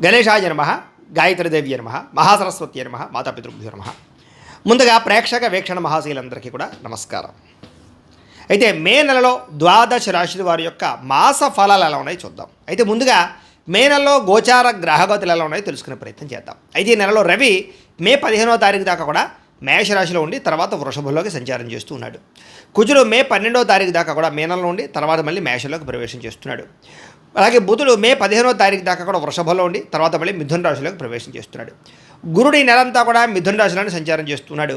గణేశాయ నమః, గాయత్రీదేవి నమః, మహాసరస్వతి నమః, మాతాపితృభ్యో నమః. ముందుగా ప్రేక్షక వీక్షణ మహాశీలందరికీ కూడా నమస్కారం. అయితే మే నెలలో ద్వాదశ రాశుల వారి యొక్క మాస ఫలాలు ఎలా ఉన్నాయో చూద్దాం. అయితే ముందుగా మే నెలలో గోచార గ్రహగతులు ఎలా ఉన్నాయో తెలుసుకునే ప్రయత్నం చేద్దాం. అయితే ఈ నెలలో రవి మే 15వ తారీఖు దాకా కూడా మేషరాశిలో ఉండి తర్వాత వృషభంలోకి సంచారం చేస్తూ ఉన్నాడు. కుజుడు మే 12వ తారీఖు దాకా కూడా మీనంలో ఉండి తర్వాత మళ్ళీ మేషంలోకి ప్రవేశం చేస్తున్నాడు. అలాగే బుధుడు మే 15వ తారీఖు దాకా కూడా వృషభంలో ఉండి తర్వాత మళ్ళీ మిథున రాశిలోకి ప్రవేశం చేస్తున్నాడు. గురుడు ఈ నెలంతా కూడా మిథున రాశిలోనే సంచారం చేస్తున్నాడు.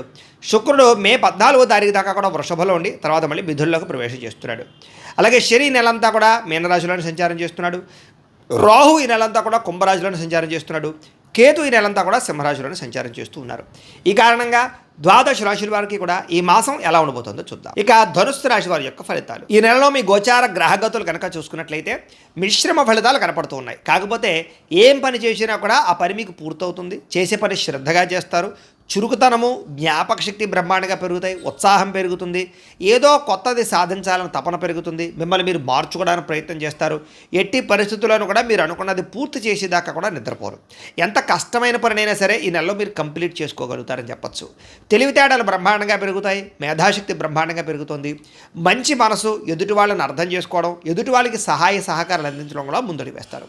శుక్రుడు మే 14వ తారీఖు దాకా కూడా వృషభంలో ఉండి తర్వాత మళ్ళీ మిథునలోకి ప్రవేశం చేస్తున్నాడు. అలాగే శని ఈ నెలంతా కూడా మీనరాశిలోనే సంచారం చేస్తున్నాడు. రాహు ఈ నెలంతా కూడా కుంభరాశిలోనే సంచారం చేస్తున్నాడు. కేతు ఈ నెలంతా కూడా సింహరాశిలోనే సంచారం చేస్తూ ఉన్నారు. ఈ కారణంగా ద్వాదశ రాశుల వారికి కూడా ఈ మాసం ఎలా ఉండబోతుందో చూద్దాం. ఇక ధనుస్సు రాశి వారి యొక్క ఫలితాలు. ఈ నెలలో మీ గోచార గ్రహగతులు కనుక చూసుకున్నట్లయితే మిశ్రమ ఫలితాలు కనపడుతూ ఉన్నాయి. కాకపోతే ఏం పని చేసినా కూడా ఆ పని మీకు పూర్తవుతుంది. చేసే పని శ్రద్ధగా చేస్తారు. చురుకుతనము, జ్ఞాపక శక్తి బ్రహ్మాండంగా పెరుగుతాయి. ఉత్సాహం పెరుగుతుంది. ఏదో కొత్తది సాధించాలని తపన పెరుగుతుంది. మిమ్మల్ని మీరు మార్చుకోవడానికి ప్రయత్నం చేస్తారు. ఎట్టి పరిస్థితుల్లోనూ కూడా మీరు అనుకున్నది పూర్తి చేసేదాకా కూడా నిద్రపోరు. ఎంత కష్టమైన పనినైనా సరే ఈ నెలలో మీరు కంప్లీట్ చేసుకోగలుగుతారని చెప్పచ్చు. తెలివితేటలు బ్రహ్మాండంగా పెరుగుతాయి. మేధాశక్తి బ్రహ్మాండంగా పెరుగుతుంది. మంచి మనసు, ఎదుటి వాళ్ళని అర్థం చేసుకోవడం, ఎదుటి వాళ్ళకి సహాయ సహకారాలు అందించడం కూడా ముందడుగు వేస్తారు.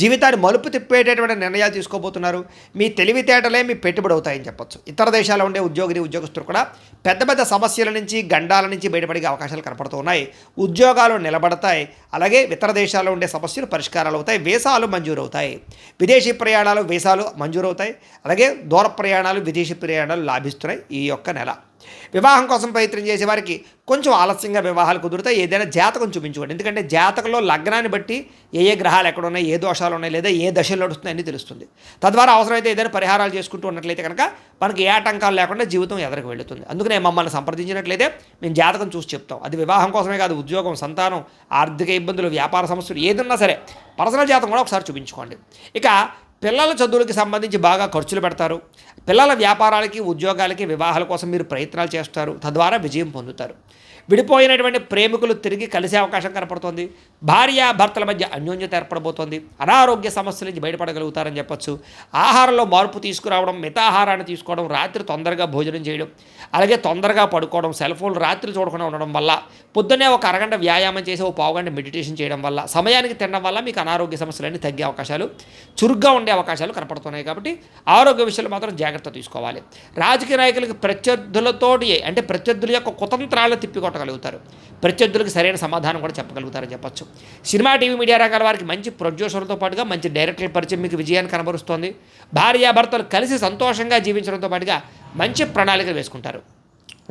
జీవితాన్ని మలుపు తిప్పేటటువంటి నిర్ణయాలు తీసుకోబోతున్నారు. మీ తెలివితేటలే మీ పెట్టుబడి అవుతాయని చెప్పచ్చు. ఇతర దేశాల్లో ఉండే ఉద్యోగస్తులు కూడా పెద్ద పెద్ద సమస్యల నుంచి, గండాల నుంచి బయటపడే అవకాశాలు కనపడుతూ ఉన్నాయి. ఉద్యోగాలు నిలబడతాయి. అలాగే ఇతర దేశాల్లో ఉండే సమస్యలు పరిష్కారాలు అవుతాయి. వీసాలు మంజూరవుతాయి. విదేశీ ప్రయాణాలు, వీసాలు మంజూరవుతాయి. అలాగే దూర ప్రయాణాలు, విదేశీ ప్రయాణాలు లాభిస్తున్నాయి ఈ యొక్క నెల. వివాహం కోసం ప్రయత్నం చేసే వారికి కొంచెం ఆలస్యంగా వివాహాలు కుదురుతాయి. ఏదైనా జాతకం చూపించుకోండి. ఎందుకంటే జాతకంలో లగ్నాన్ని బట్టి ఏ గ్రహాలు ఎక్కడ ఉన్నాయి, ఏ దోషాలు ఉన్నాయి, లేదా ఏ దశలు నడుస్తున్నాయని తెలుస్తుంది. తద్వారా అవసరమైతే ఏదైనా పరిహారాలు చేసుకుంటూ ఉన్నట్లయితే కనుక మనకి ఏ ఆటంకాలు లేకుండా జీవితం ఎదరికి వెళుతుంది. అందుకనే మమ్మల్ని సంప్రదించినట్లయితే మేము జాతకం చూసి చెప్తాం. అది వివాహం కోసమే కాదు, ఉద్యోగం, సంతానం, ఆర్థిక ఇబ్బందులు, వ్యాపార సమస్యలు ఏదన్నా సరే పర్సనల్ జాతకం కూడా ఒకసారి చూపించుకోండి. ఇక పిల్లల చదువులకి సంబంధించి బాగా ఖర్చులు పెడతారు. పిల్లల వ్యాపారాలకి, ఉద్యోగాలకి, వివాహాల కోసం మీరు ప్రయత్నాలు చేస్తారు. తద్వారా విజయం పొందుతారు. విడిపోయినటువంటి ప్రేమికులు తిరిగి కలిసే అవకాశం కనపడుతోంది. భార్యాభర్తల మధ్య అన్యోన్యత ఏర్పడబోతోంది. అనారోగ్య సమస్యల నుంచి బయటపడగలుగుతారని చెప్పచ్చు. ఆహారంలో మార్పు తీసుకురావడం, మితాహారాన్ని తీసుకోవడం, రాత్రి తొందరగా భోజనం చేయడం, అలాగే తొందరగా పడుకోవడం, సెల్ ఫోన్లు రాత్రి చూడకుండా ఉండడం వల్ల, పొద్దున్నే ఒక అరగంట వ్యాయామం చేసి ఒక పావుగంట మెడిటేషన్ చేయడం వల్ల, సమయానికి తినడం వల్ల మీకు అనారోగ్య సమస్యలన్నీ తగ్గే అవకాశాలు, చురుగ్గా ఉండే అవకాశాలు కనపడుతున్నాయి. కాబట్టి ఆరోగ్య విషయంలో మాత్రం జాగ్రత్త తీసుకోవాలి. రాజకీయ నాయకులకి ప్రత్యర్థులతోటి అంటే ప్రత్యర్థుల యొక్క కుతంత్రాలు తిప్పికొట్టగలుగుతారు. ప్రత్యర్థులకు సరైన సమాధానం కూడా చెప్పగలుగుతారని చెప్పచ్చు. సినిమా, టీవీ, మీడియా రంగాల వారికి మంచి ప్రొడ్యూసర్లతో పాటుగా మంచి డైరెక్టర్ల పరిచయం మీకు విజయాన్ని కనబరుస్తోంది. భార్యాభర్తలు కలిసి సంతోషంగా జీవించడంతో పాటుగా మంచి ప్రణాళికలు వేసుకుంటారు.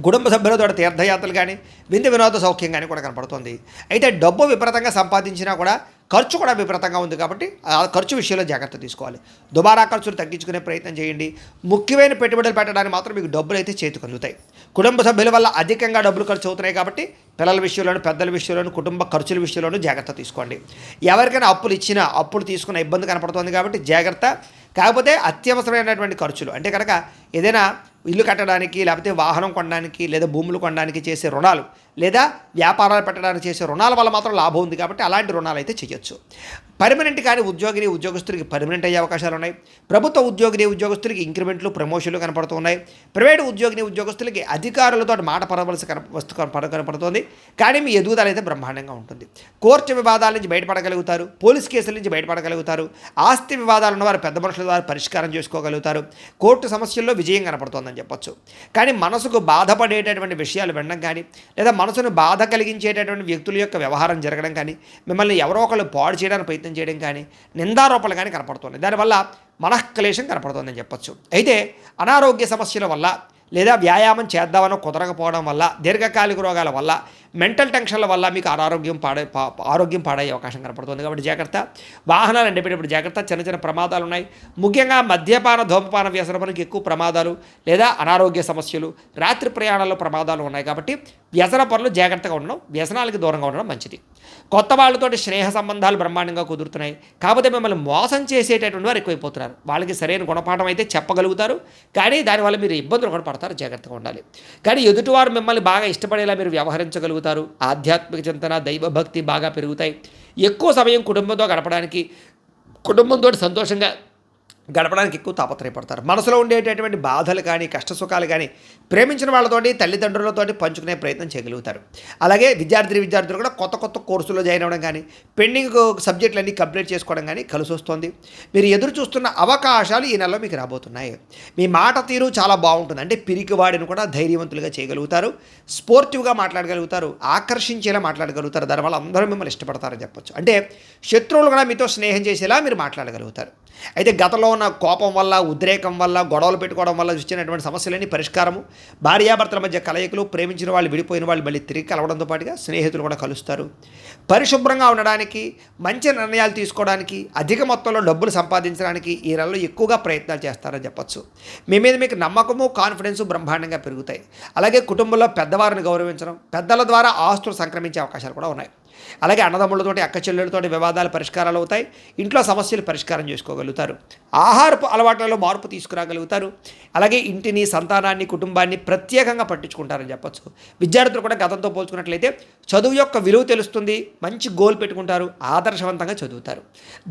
కుటుంబ సభ్యులతో తీర్థయాత్రలు కానీ, విందు వినోద సౌఖ్యం కానీ కూడా కనపడుతుంది. అయితే డబ్బు విపరీతంగా సంపాదించినా కూడా ఖర్చు కూడా విపరీతంగా ఉంది. కాబట్టి ఆ ఖర్చు విషయంలో జాగ్రత్త తీసుకోవాలి. దుబారా ఖర్చులు తగ్గించుకునే ప్రయత్నం చేయండి. ముఖ్యమైన పెట్టుబడులు పెట్టడానికి మాత్రం మీకు డబ్బులు అయితే చేతికి అందుతాయి. కుటుంబ సభ్యుల వల్ల అధికంగా డబ్బులు ఖర్చు అవుతున్నాయి. కాబట్టి పిల్లల విషయంలోనూ, పెద్దల విషయంలోనూ, కుటుంబ ఖర్చుల విషయంలోనూ జాగ్రత్త తీసుకోండి. ఎవరికైనా అప్పులు ఇచ్చినా అప్పులు తీసుకున్న ఇబ్బంది కనపడుతుంది. కాబట్టి జాగ్రత్త. కాకపోతే అత్యవసరమైనటువంటి ఖర్చులు అంటే కనుక ఏదైనా ఇల్లు కట్టడానికి, లేకపోతే వాహనం కొనడానికి, లేదా భూములు కొనడానికి చేసే రుణాలు, లేదా వ్యాపారాలు పెట్టడానికి చేసే రుణాల వల్ల మాత్రం లాభం ఉంది. కాబట్టి అలాంటి రుణాలు అయితే చేయొచ్చు. పర్మనెంట్ కానీ ఉద్యోగస్తులకి పర్మనెంట్ అయ్యే అవకాశాలు ఉన్నాయి. ప్రభుత్వ ఉద్యోగస్తులకి ఇంక్రిమెంట్లు, ప్రమోషన్లు కనపడుతూ ఉన్నాయి. ప్రైవేటు ఉద్యోగస్తులకి అధికారులతో మాట పడవలసి కనపడుతుంది. కానీ మీ ఎదుగుదల అయితే బ్రహ్మాండంగా ఉంటుంది. కోర్టు వివాదాల నుంచి బయటపడగలుగుతారు. పోలీస్ కేసుల నుంచి బయటపడగలుగుతారు. ఆస్తి వివాదాలు ఉన్నవారు పెద్ద మనుషుల ద్వారా పరిష్కారం చేసుకోగలుగుతారు. కోర్టు సమస్యల్లో విజయం కనపడుతోందని చెప్పొచ్చు. కానీ మనసుకు బాధపడేటటువంటి విషయాలు వినడం కానీ, లేదా మనసును బాధ కలిగించేటటువంటి వ్యక్తుల యొక్క వ్యవహారం జరగడం కానీ, మిమ్మల్ని ఎవరో ఒకళ్ళు పాడు చేయడానికి ప్రయత్నం చేయడం కానీ, నిందారోపణలు కానీ కనపడుతుంది. దానివల్ల మనఃక్లేశం కనపడుతుందని చెప్పొచ్చు. అయితే అనారోగ్య సమస్యల వల్ల, లేదా వ్యాయామం చేద్దామనో కుదరకపోవడం వల్ల, దీర్ఘకాలిక రోగాల వల్ల, మెంటల్ టెన్షన్ల వల్ల మీకు ఆరోగ్యం పాడయ్యే అవకాశం కనపడుతుంది. కాబట్టి జాగ్రత్త. వాహనాలు నడిపేటప్పుడు జాగ్రత్త. చిన్న చిన్న ప్రమాదాలు ఉన్నాయి. ముఖ్యంగా మద్యపాన, ధూమపాన వ్యసనపనికి ఎక్కువ ప్రమాదాలు, లేదా అనారోగ్య సమస్యలు, రాత్రి ప్రయాణాల్లో ప్రమాదాలు ఉన్నాయి. కాబట్టి వ్యసన పనులు జాగ్రత్తగా ఉండడం, వ్యసనాలకి దూరంగా ఉండడం మంచిది. కొత్త వాళ్ళతోటి స్నేహ సంబంధాలు బ్రహ్మాండంగా కుదురుతున్నాయి. కాకపోతే మిమ్మల్ని మోసం చేసేటటువంటి వారు ఎక్కువైపోతున్నారు. వాళ్ళకి సరైన గుణపాఠం అయితే చెప్పగలుగుతారు. కానీ దానివల్ల మీరు ఇబ్బందులు కూడా పడతారు. జాగ్రత్తగా ఉండాలి. కానీ ఎదుటివారు మిమ్మల్ని బాగా ఇష్టపడేలా మీరు వ్యవహరించగలుగుతారు. ఆధ్యాత్మిక చింతన, దైవభక్తి బాగా పెరుగుతాయి. ఎక్కువ సమయం కుటుంబంతో గడపడానికి కుటుంబంతో సంతోషంగా గడపడానికి ఎక్కువ తాపత్రయపడతారు. మనసులో ఉండేటటువంటి బాధలు కానీ, కష్టసుఖాలు కానీ ప్రేమించిన వాళ్ళతోటి, తల్లిదండ్రులతోటి పంచుకునే ప్రయత్నం చేయగలుగుతారు. అలాగే విద్యార్థులు కూడా కొత్త కొత్త కోర్సుల్లో జాయిన్ అవ్వడం కానీ, పెండింగ్ సబ్జెక్టులన్నీ కంప్లీట్ చేసుకోవడం కానీ కలిసి వస్తుంది. మీరు ఎదురు చూస్తున్న అవకాశాలు ఈ నెలలో మీకు రాబోతున్నాయి. మీ మాట తీరు చాలా బాగుంటుంది. అంటే పిరికివాడిని కూడా ధైర్యవంతులుగా చేయగలుగుతారు, స్పోర్టివ్గా మాట్లాడగలుగుతారు, ఆకర్షించేలా మాట్లాడగలుగుతారు. దానివల్ల అందరూ మిమ్మల్ని ఇష్టపడతారని చెప్పొచ్చు. అంటే శత్రువులు కూడా మీతో స్నేహం చేసేలా మీరు మాట్లాడగలుగుతారు. అయితే గతంలో ఉన్న కోపం వల్ల, ఉద్రేకం వల్ల, గొడవలు పెట్టుకోవడం వల్ల వచ్చినటువంటి సమస్యలన్నీ పరిష్కారము, భార్యాభర్తల మధ్య కలయికలు, ప్రేమించిన వాళ్ళు విడిపోయిన వాళ్ళు మళ్ళీ తిరిగి కలవడంతో పాటుగా స్నేహితులు కూడా కలుస్తారు. పరిశుభ్రంగా ఉండడానికి, మంచి నిర్ణయాలు తీసుకోవడానికి, అధిక మొత్తంలో డబ్బులు సంపాదించడానికి ఈ నెలలో ఎక్కువగా ప్రయత్నాలు చేస్తారని చెప్పచ్చు. మీ మీద మీకు నమ్మకము, కాన్ఫిడెన్సు బ్రహ్మాండంగా పెరుగుతాయి. అలాగే కుటుంబంలో పెద్దవారిని గౌరవించడం, పెద్దల ద్వారా ఆస్తులు సంక్రమించే అవకాశాలు కూడా ఉన్నాయి. అలాగే అన్నదమ్ములతోటి, అక్క చెల్లెలతోటి వివాదాలు పరిష్కారాలు అవుతాయి. ఇంట్లో సమస్యలు పరిష్కారం చేసుకోగలుగుతారు. ఆహారపు అలవాట్లలో మార్పు తీసుకురాగలుగుతారు. అలాగే ఇంటిని, సంతానాన్ని, కుటుంబాన్ని ప్రత్యేకంగా పట్టించుకుంటారని చెప్పచ్చు. విద్యార్థులు కూడా గతంతో పోల్చుకున్నట్లయితే చదువు యొక్క విలువ తెలుస్తుంది, మంచి గోల్ పెట్టుకుంటారు, ఆదర్శవంతంగా చదువుతారు.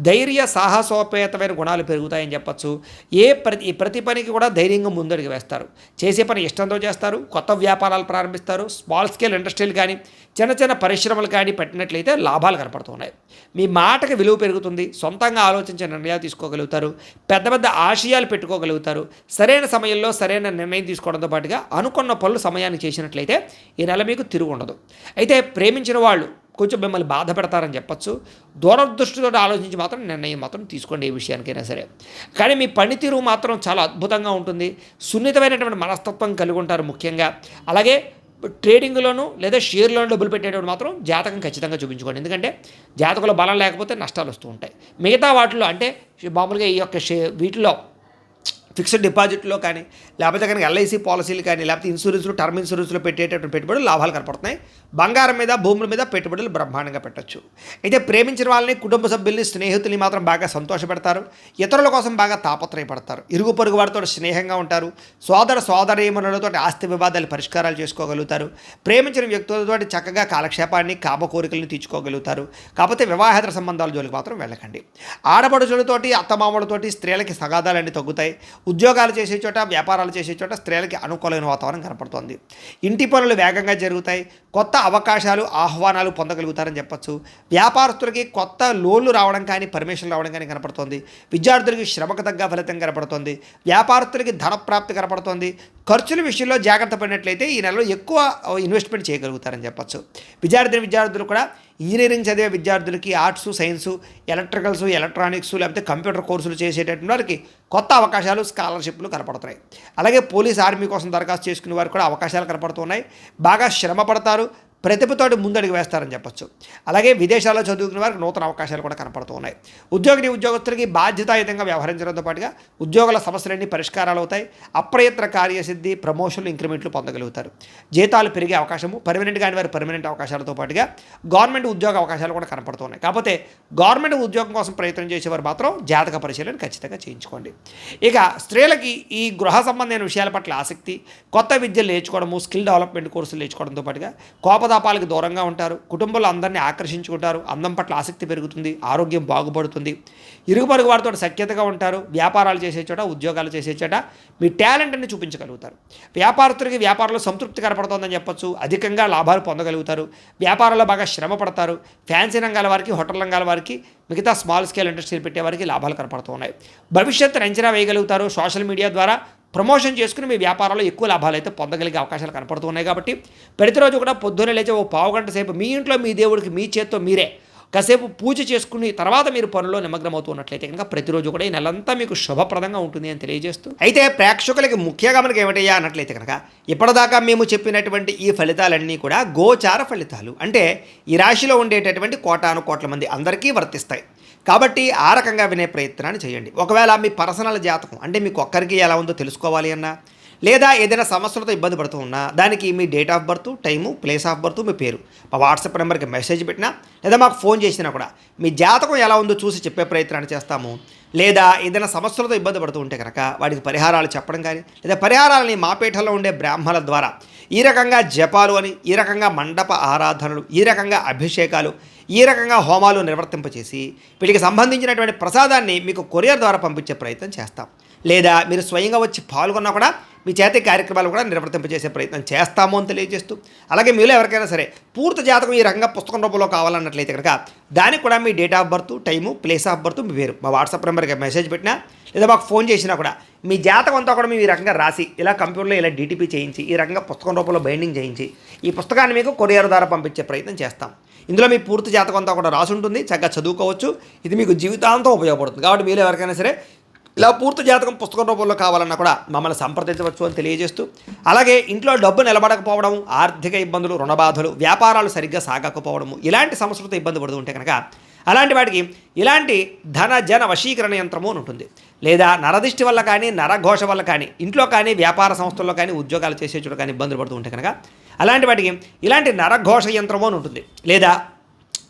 ధైర్య సాహసోపేతమైన గుణాలు పెరుగుతాయని చెప్పచ్చు. ప్రతి పనికి కూడా ధైర్యంగా ముందడుగు వేస్తారు. చేసే పని ఇష్టంతో చేస్తారు. కొత్త వ్యాపారాలు ప్రారంభిస్తారు. స్మాల్ స్కేల్ ఇండస్ట్రీలు కానీ, చిన్న చిన్న పరిశ్రమలు కానీ పెట్టినట్లయితే లాభాలు కనపడుతున్నాయి. మీ మాటకి విలువ పెరుగుతుంది. సొంతంగా ఆలోచించే నిర్ణయాలు తీసుకోగలుగుతారు. పెద్ద పెద్ద ఆశయాలు పెట్టుకోగలుగుతారు. సరైన సమయంలో సరైన నిర్ణయం తీసుకోవడంతో పాటుగా అనుకున్న పనులు సమయానికి చేసినట్లయితే ఈ నెల మీకు తిరుగు ఉండదు. అయితే ప్రేమించిన వాళ్ళు కొంచెం మిమ్మల్ని బాధ పెడతారని చెప్పచ్చు. దూరదృష్టితో ఆలోచించి మాత్రం నిర్ణయం మాత్రం తీసుకోండి ఏ విషయానికైనా సరే. కానీ మీ పనితీరు మాత్రం చాలా అద్భుతంగా ఉంటుంది. సున్నితమైనటువంటి మనస్తత్వం కలిగి ఉంటారు ముఖ్యంగా. అలాగే ట్రేడింగ్లోనూ లేదా షేర్లోనూ డబ్బులు పెట్టేటప్పుడు మాత్రం జాతకం ఖచ్చితంగా చూపించుకోండి. ఎందుకంటే జాతకంలో బలం లేకపోతే నష్టాలు వస్తూ ఉంటాయి. మిగతా వాటిలో అంటే మామూలుగా ఈ యొక్క వీటిలో ఫిక్స్డ్ డిపాజిట్లో కానీ, లేకపోతే కనుక ఎల్ఐసి పాలసీలు కానీ, లేకపోతే ఇన్సూరెన్స్లు, టర్మ్ ఇన్సూరెన్స్లో పెట్టేటటువంటి పెట్టుబడులు లాభాలు కనపడుతున్నాయి. బంగారం మీద, భూముల మీద పెట్టుబడులు బ్రహ్మాండంగా పెట్టచ్చు. అయితే ప్రేమించిన వాళ్ళని, కుటుంబ సభ్యుల్ని, స్నేహితుల్ని మాత్రం బాగా సంతోషపెడతారు. ఇతరుల కోసం బాగా తాపత్రయపడతారు. ఇరుగు పొరుగు వారితో స్నేహంగా ఉంటారు. సోదరీమణులతో ఆస్తి వివాదాలు పరిష్కారాలు చేసుకోగలుగుతారు. ప్రేమించిన వ్యక్తులతో చక్కగా కాలక్షేపాన్ని, కామ కోరికలను తీర్చుకోగలుగుతారు. కాకపోతే వివాహేతర సంబంధాల జోలికి మాత్రం వెళ్ళకండి. ఆడపడుచులతోటి, అత్తమామలతోటి స్త్రీలకి తగాదాలన్నీ తగ్గుతాయి. ఉద్యోగాలు చేసే చోట, వ్యాపారాలు చేసే చోట స్త్రీలకి అనుకూలమైన వాతావరణం కనపడుతోంది. ఇంటి పనులు వేగంగా జరుగుతాయి. కొత్త అవకాశాలు, ఆహ్వానాలు పొందగలుగుతారని చెప్పచ్చు. వ్యాపారస్తులకి కొత్త లోన్లు రావడం కానీ, పర్మిషన్లు రావడం కానీ కనపడుతోంది. విద్యార్థులకి శ్రమకు తగ్గ ఫలితం కనపడుతోంది. వ్యాపారస్తులకి ధనప్రాప్తి కనపడుతోంది. ఖర్చుల విషయంలో జాగ్రత్త పడినట్లయితే ఈ నెలలో ఎక్కువ ఇన్వెస్ట్మెంట్ చేయగలుగుతారని చెప్పచ్చు. విద్యార్థులు కూడా ఇంజనీరింగ్ చదివే విద్యార్థులకి, ఆర్ట్స్, సైన్సు, ఎలక్ట్రికల్స్, ఎలక్ట్రానిక్స్, లేకపోతే కంప్యూటర్ కోర్సులు చేసేటటువంటి వారికి కొత్త అవకాశాలు, స్కాలర్షిప్లు కనపడుతున్నాయి. అలాగే పోలీస్, ఆర్మీ కోసం దరఖాస్తు చేసుకునే వారికి కూడా అవకాశాలు కనపడుతున్నాయి. బాగా శ్రమ పడతారు, ప్రతిభతోటి ముందడుగు వేస్తారని చెప్పచ్చు. అలాగే విదేశాల్లో చదువుకునే వారికి నూతన అవకాశాలు కూడా కనపడుతూ ఉన్నాయి. ఉద్యోగస్తులకి బాధ్యతాయుతంగా వ్యవహరించడంతో పాటుగా ఉద్యోగుల సమస్యలన్నీ పరిష్కారాలు అవుతాయి. అప్రయత్న కార్యసిద్ధి, ప్రమోషన్లు, ఇంక్రిమెంట్లు పొందగలుగుతారు. జీతాలు పెరిగే అవకాశము, పర్మనెంట్ కాని వారి పర్మనెంట్ అవకాశాలతో పాటుగా గవర్నమెంట్ ఉద్యోగ అవకాశాలు కూడా కనపడుతున్నాయి. కాకపోతే గవర్నమెంట్ ఉద్యోగం కోసం ప్రయత్నం చేసేవారు మాత్రం జాతక పరిశీలన ఖచ్చితంగా చేయించుకోండి. ఇక స్త్రీలకి ఈ గృహ సంబంధమైన విషయాల పట్ల ఆసక్తి, కొత్త విద్యలు నేర్చుకోవడము, స్కిల్ డెవలప్మెంట్ కోర్సులు నేర్చుకోవడంతో పాటుగా కోపతాపాలకు దూరంగా ఉంటారు. కుటుంబంలో అందరినీ ఆకర్షించుకుంటారు. అందం పట్ల ఆసక్తి పెరుగుతుంది. ఆరోగ్యం బాగుపడుతుంది. ఇరుగు పొరుగు వారితో సఖ్యతగా ఉంటారు. వ్యాపారాలు చేసే చోట, ఉద్యోగాలు చేసే చోట మీ టాలెంట్ని చూపించగలుగుతారు. వ్యాపారస్తులకి వ్యాపారంలో సంతృప్తి కనపడుతుందని చెప్పొచ్చు. అధికంగా లాభాలు పొందగలుగుతారు. వ్యాపారంలో బాగా శ్రమ పడతారు. ఫ్యాన్సీ రంగాల వారికి, హోటల్ రంగాల వారికి, మిగతా స్మాల్ స్కేల్ ఇండస్ట్రీలు పెట్టేవారికి లాభాలు కనపడుతున్నాయి. భవిష్యత్తును అంచనా వేయగలుగుతారు. సోషల్ మీడియా ద్వారా ప్రమోషన్ చేసుకుని మీ వ్యాపారంలో ఎక్కువ లాభాలు అయితే పొందగలిగే అవకాశాలు కనపడుతున్నాయి. కాబట్టి ప్రతిరోజు కూడా పొద్దున్నే లేచి ఓ పావు గంట సేపు మీ ఇంట్లో మీ దేవుడికి మీ చేత్తో మీరే కాసేపు పూజ చేసుకుని తర్వాత మీరు పనుల్లో నిమగ్నమవుతున్నట్లయితే కనుక ప్రతిరోజు కూడా ఈ నెలంతా మీకు శుభప్రదంగా ఉంటుంది అని తెలియజేస్తూ, అయితే ప్రేక్షకులకి ముఖ్యంగా మనకి ఏమిటయ్యా అన్నట్లయితే కనుక ఇప్పటిదాకా మేము చెప్పినటువంటి ఈ ఫలితాలన్నీ కూడా గోచార ఫలితాలు. అంటే ఈ రాశిలో ఉండేటటువంటి కోటాను కోట్ల మంది అందరికీ వర్తిస్తాయి. కాబట్టి ఆ రకంగా వినే ప్రయత్నాన్ని చేయండి. ఒకవేళ మీ పర్సనల్ జాతకం అంటే మీకు ఒక్కరికి ఎలా ఉందో తెలుసుకోవాలి అన్నా, లేదా ఏదైనా సమస్యలతో ఇబ్బంది పడుతూ ఉన్నా దానికి మీ date of birth, time, place of birth, మీ పేరు మా వాట్సాప్ నెంబర్కి మెసేజ్ పెట్టినా లేదా మాకు ఫోన్ చేసినా కూడా మీ జాతకం ఎలా ఉందో చూసి చెప్పే ప్రయత్నాన్ని చేస్తాము. లేదా ఏదైనా సమస్యలతో ఇబ్బంది పడుతూ ఉంటే కనుక వాటికి పరిహారాలు చెప్పడం కానీ, లేదా పరిహారాలని మా పీఠంలో ఉండే బ్రాహ్మణుల ద్వారా ఈ రకంగా జపాలు అని, ఈ రకంగా మండప ఆరాధనలు, ఈ రకంగా అభిషేకాలు, ఈ రకంగా హోమాలు నిర్వర్తింపచేసి వీటికి సంబంధించినటువంటి ప్రసాదాన్ని మీకు కొరియర్ ద్వారా పంపించే ప్రయత్నం చేస్తాం. లేదా మీరు స్వయంగా వచ్చి పాల్గొన్నా కూడా మీ చేతి కార్యక్రమాలు కూడా నిర్వర్తింపజేసే ప్రయత్నం చేస్తాము అని తెలియజేస్తూ, అలాగే మీలో ఎవరికైనా సరే పూర్తి జాతకం ఈ రకంగా పుస్తకం రూపంలో కావాలన్నట్లయితే కనుక దానికి కూడా మీ date of birth, time, place of birth మీ పేరు మా వాట్సాప్ నెంబర్కి మెసేజ్ పెట్టినా లేదా మాకు ఫోన్ చేసినా కూడా మీ జాతకం అంతా కూడా మేము ఈ రకంగా రాసి ఇలా కంప్యూటర్లో ఇలా డీటీపీ చేయించి ఈ రకంగా పుస్తకం రూపంలో బైండింగ్ చేయించి ఈ పుస్తకాన్ని మీకు కొరియర్ ద్వారా పంపించే ప్రయత్నం చేస్తాం. ఇందులో మీ పూర్తి జాతకం అంతా కూడా రాసి ఉంటుంది, చక్కగా చదువుకోవచ్చు. ఇది మీకు జీవితాంతం ఉపయోగపడుతుంది. కాబట్టి మీరు ఎవరికైనా సరే ఇలా పూర్తి జాతకం పుస్తకం రూపంలో కావాలన్నా కూడా మమ్మల్ని సంప్రదించవచ్చు అని తెలియజేస్తూ, అలాగే ఇంట్లో డబ్బు నిలబడకపోవడం, ఆర్థిక ఇబ్బందులు, రుణబాధలు, వ్యాపారాలు సరిగ్గా సాగకపోవడము ఇలాంటి సమస్యలతో ఇబ్బంది పడుతూ ఉంటే కనుక అలాంటి వాటికి ఇలాంటి ధన జన వశీకరణ యంత్రము అని ఉంటుంది. లేదా నరదిష్టి వల్ల కానీ, నరఘోష వల్ల కానీ, ఇంట్లో కానీ, వ్యాపార సంస్థల్లో కానీ, ఉద్యోగాలు చేసే చోట కానీ ఇబ్బందులు పడుతూ ఉంటే కనుక అలాంటి వాటికి ఇలాంటి నరఘోష యంత్రము అని ఉంటుంది. లేదా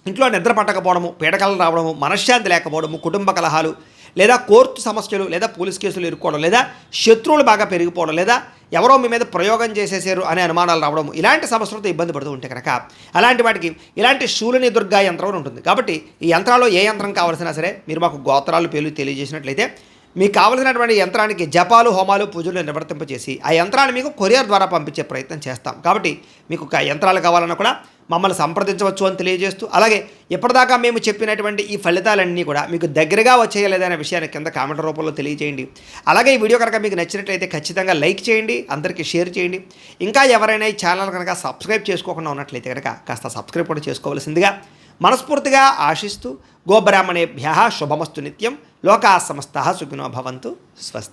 ఇంట్లో నిద్ర పట్టకపోవడము, పీడకలు రావడము, మనశ్శాంతి లేకపోవడము, కుటుంబ కలహాలు, లేదా కోర్టు సమస్యలు, లేదా పోలీస్ కేసులు ఇరుక్కోవడం, లేదా శత్రువులు బాగా పెరిగిపోవడం, లేదా ఎవరో మీ మీద ప్రయోగం చేసేసారు అనే అనుమానాలు రావడం, ఇలాంటి సమస్యలతో ఇబ్బంది పడుతూ ఉంటే కనుక అలాంటి వాటికి ఇలాంటి శూలిని దుర్గా యంత్రం అని ఉంటుంది. కాబట్టి ఈ యంత్రాల్లో ఏ యంత్రం కావాల్సినా సరే మీరు మాకు గోత్రాలు పేర్లు తెలియజేసినట్లయితే మీకు కావలసినటువంటి యంత్రానికి జపాలు, హోమాలు, పూజలు నిర్వర్తింపచేసి ఆ యంత్రాన్ని మీకు కొరియర్ ద్వారా పంపించే ప్రయత్నం చేస్తాం. కాబట్టి మీకు యంత్రాలు కావాలన్నా కూడా మమ్మల్ని సంప్రదించవచ్చు అని తెలియజేస్తూ, అలాగే ఇప్పటిదాకా మేము చెప్పినటువంటి ఈ ఫలితాలన్నీ కూడా మీకు దగ్గరగా వచ్చేయలేదనే విషయాన్ని కింద కామెంట్ రూపంలో తెలియజేయండి. అలాగే ఈ వీడియో కనుక మీకు నచ్చినట్లయితే ఖచ్చితంగా లైక్ చేయండి, అందరికీ షేర్ చేయండి. ఇంకా ఎవరైనా ఈ ఛానల్ కనుక సబ్స్క్రైబ్ చేసుకోకుండా ఉన్నట్లయితే కనుక కాస్త సబ్స్క్రైబ్ కూడా చేసుకోవాల్సిందిగా మనస్ఫూర్తిగా ఆశిస్తూ, గోబ్రాహ్మణేభ్యః శుభమస్తు నిత్యం, లోకాః సమస్తాః సుఖినో భవంతు. స్వస్తి.